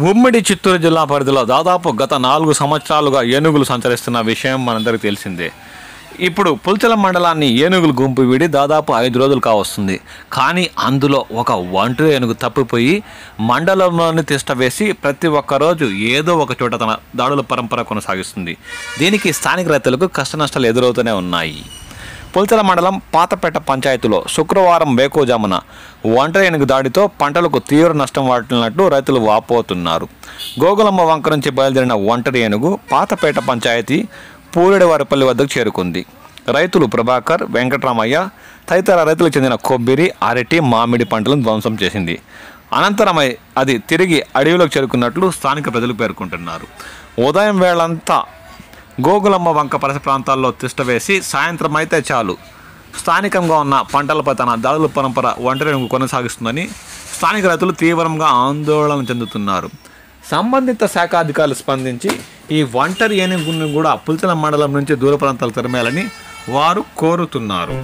ఉమ్మడి చిత్తూరు జిల్లా పరిధిలో దాదాపు గత 4 సంవత్సరాలుగా ఏనుగులు సంచరిస్తున్న విషయం మనందరికీ తెలిసిందే. ఇప్పుడు పుల్చల మండలాన్ని ఏనుగులు గుంపు వీడి దాదాపు 5 రోజులు కావస్తుంది. కానీ అందులో ఒక ఒంటరి ఏనుగు తప్పిపోయి మండలంలోని తిష్ట వేసి ప్రతి ఒక్క రోజు ఏదో ఒక చోట తన దాడుల పరంపర కొనసాగిస్తుంది. దీనికి స్థానిక రైతులకు కష్టనష్టాలు ఎదురవుతూనే ఉన్నాయి. పుల్చల మండలం పాతపేట పంచాయతీలో శుక్రవారం వేకోజామున ఒంటరి ఏనుగు దాడితో పంటలకు తీవ్ర నష్టం వాటిల్లినట్లు రైతులు వాపోతున్నారు. గోగులమ్మ వంక నుంచి బయలుదేరిన ఒంటరి ఏనుగు పాతపేట పంచాయతీ పూరెడివారిపల్లి వద్దకు చేరుకుంది. రైతులు ప్రభాకర్, వెంకటరామయ్య తదితర రైతులకు చెందిన కొబ్బరి, అరటి, మామిడి పంటలను ధ్వంసం చేసింది. అనంతరం అది తిరిగి అడవిలోకి చేరుకున్నట్లు స్థానిక ప్రజలు పేర్కొంటున్నారు. ఉదయం వేళంతా గోగులమ్మ వంక పరిసర ప్రాంతాల్లో తిష్ట వేసి సాయంత్రం అయితే చాలు స్థానికంగా ఉన్న పంటలపై తన దాడుల పరంపర ఒంటరి ఏనుగు కొనసాగిస్తుందని స్థానిక రైతులు తీవ్రంగా ఆందోళన చెందుతున్నారు. సంబంధిత శాఖ అధికారులు స్పందించి ఈ ఒంటరి ఏనుగును కూడా పుల్చల మండలం నుంచి దూర ప్రాంతాలకు తరిమేయాలని వారు కోరుతున్నారు.